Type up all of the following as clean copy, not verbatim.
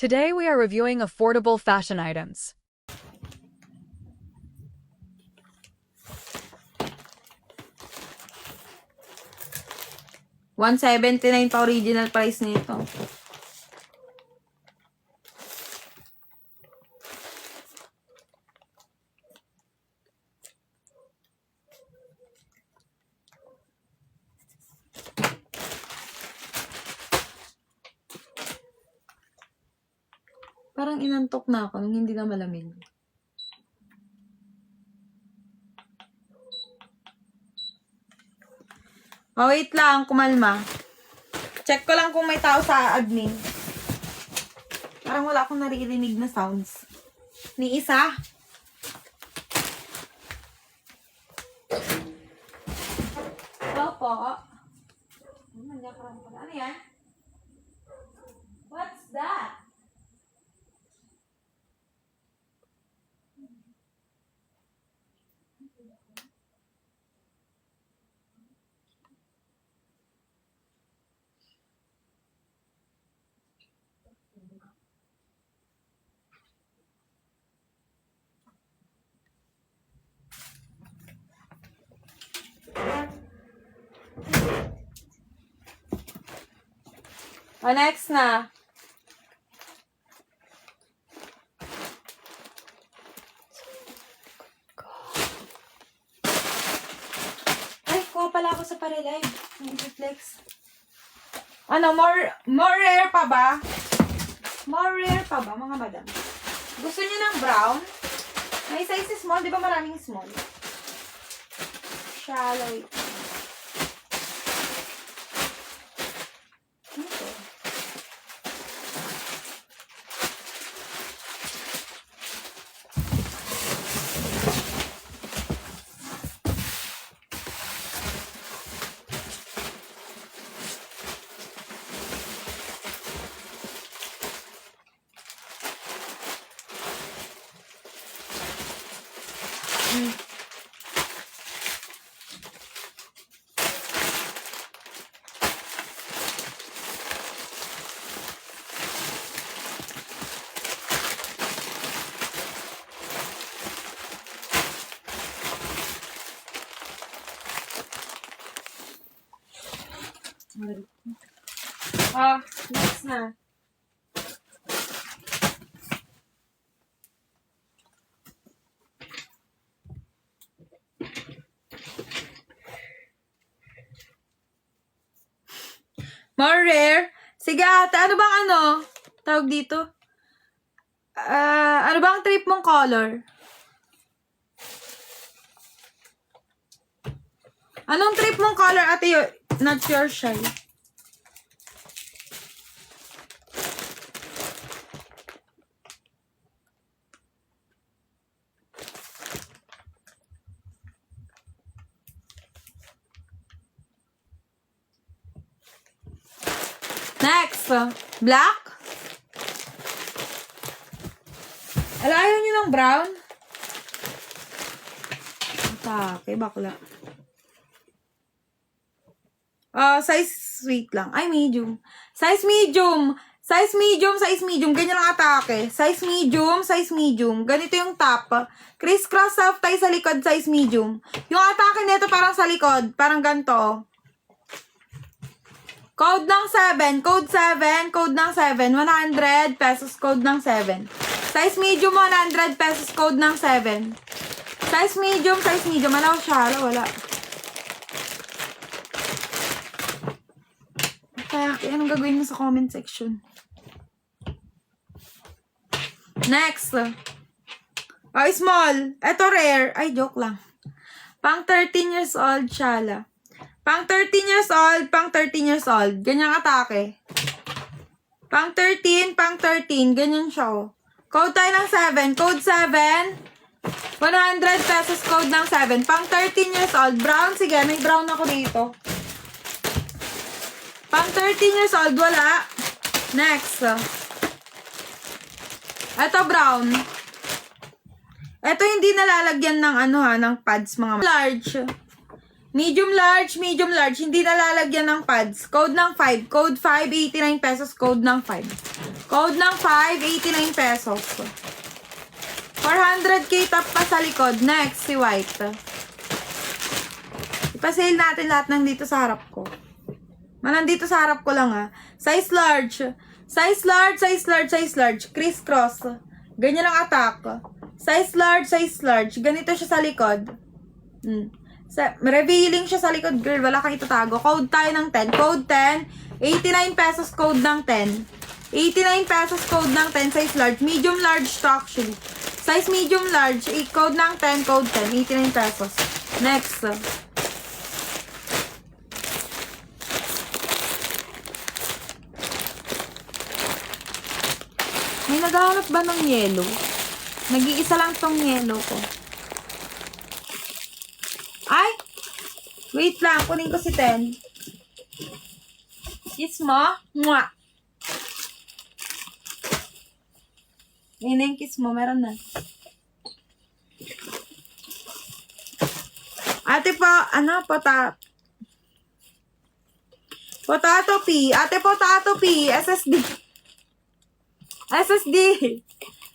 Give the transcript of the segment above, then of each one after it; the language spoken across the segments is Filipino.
Today we are reviewing affordable fashion items. $179 pa original price nito. Parang inantok na ako nung hindi na malamig. Oh, wait lang, kumalma. Check ko lang kung may tao sa admin. Parang wala akong naririnig na sounds. Ni isa. Opo. Ano yan? What's that? O, next na. Ay, kuha pala ako sa Paralive. Ang reflex. Ano, more rare pa ba? More rare pa ba, mga madam? Gusto niyo ng brown? May size small, di ba maraming small? Shallow. Ito. Next na. More rare. Sige ate, ano bang tawag dito? Ano bang trip mong color? Anong trip mong color ate? Not your shy. Next, black. Ayaw nyo ng brown? Okay, bakla. Size sweet lang. Ay, medium. Size medium. Size medium, size medium. Ganyan lang atake. Size medium, size medium. Ganito yung top. Criss-cross soft tie sa likod, size medium. Yung atake nito parang sa likod. Parang ganito. Code ng 7. Code 7. Code ng 7. 100 pesos. Code ng 7. Size medium, 100 pesos. Code ng 7. Size medium, size medium. Ano siya? Wala. Kaya, anong gagawin mo sa comment section? Next. Small. Ito rare. Ay, joke lang. Pang 13 years old, Shala. Pang 13 years old, pang 13 years old. Ganyang atake. Pang 13, ganyan siya, oh. Code tayo ng 7. Code 7. 100 pesos code ng 7. Pang 13 years old. Brown, sige. May brown ako dito. Pang 13 years old, wala. Next. Ito, brown. Ito hindi nalalagyan ng ng pads, mga large. Medium large, hindi nalalagyan ng pads. Code ng 5. Code 5, 89 pesos. Code ng 5. Code ng 5, 89 pesos. 400k top pa sa likod. Next, si white. Ipasale natin lahat ng dito sa harap ko. Nandito sa harap ko lang Size large. Size large, size large, size large. Criss-cross. Ganyan ang attack. Size large, size large. Ganito siya sa likod. Revealing siya sa likod, girl. Wala kang itatago. Code tayo ng 10. Code 10. 89 pesos code ng 10. 89 pesos code ng 10. Size large. Medium large to actually. Size medium large. Code ng 10. Code 10. 89 pesos. Next. May naghahanap ba ng yellow? Nag-iisa lang tong yellow ko. Ay! Wait lang. Kunin ko si 10. Kiss mo. Mwah! Ayun na yung kiss mo. Meron na. Ate po, Potato P. Ate Potato P. SSD.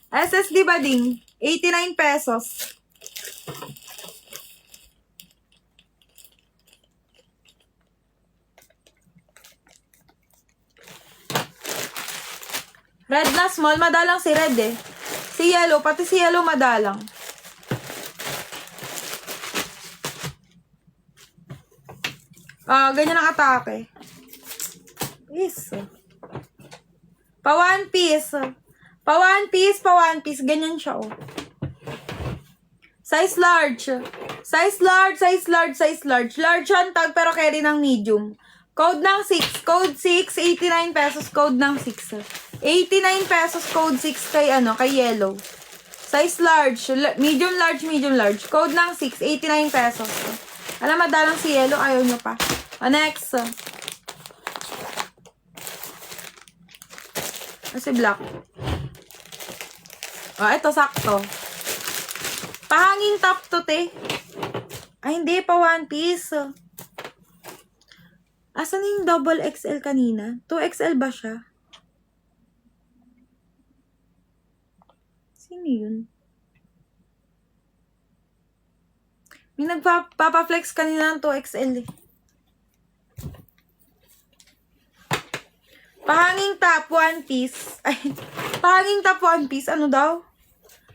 SSD bading. 89 pesos. Red na small. Madalang si red Si yellow. Pati si yellow madalang. Ganyan ang atake. Yes. Pa one piece. Pa one piece. Ganyan siya, Size large. Size large, size large, size large. Large ang tag pero carry ng medium. Code ng 6. Code 6, 89 pesos. Code ng 6. 89 pesos. Code 6 kay yellow. Size large. Medium large, medium large. Code ng 6, 89 pesos. Alam, madalang si yellow. Ayaw nyo pa. Next. Si black. Ito, sakto. Pahanging top to, te. Ay, hindi. Pa one piece. Asan yung double XL kanina? 2XL ba siya? Sino yun? May nagpapaflex kanina ng 2XL Pahanging top, one piece. Ay, pahanging top, one piece. Ano daw?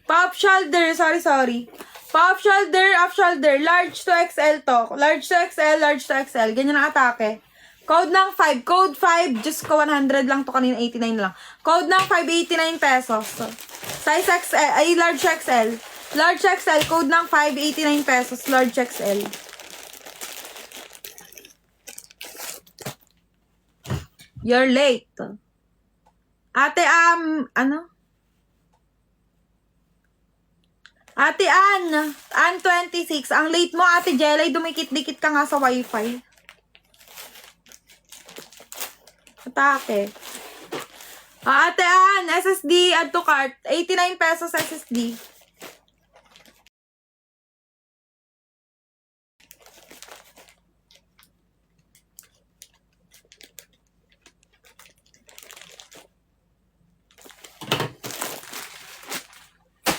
Pa-off shoulder. Sorry. Pa-off shoulder, off shoulder. Large to XL to. Large to XL, large to XL. Ganyan ang atake. Code ng 5. Code 5. Just ko 100 lang to kanina. 89 lang. Code ng 5, 89 pesos. Size XL. Ay, large XL. Large XL. Code ng 5, 89 pesos. Large XL. You're late. Ate, Ate Ann 26. Ang late mo, Ate Jelay, dumikit-dikit ka nga sa wifi. Atake. Ate Ann, SSD, add to cart. 89 pesos SSD.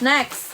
Next.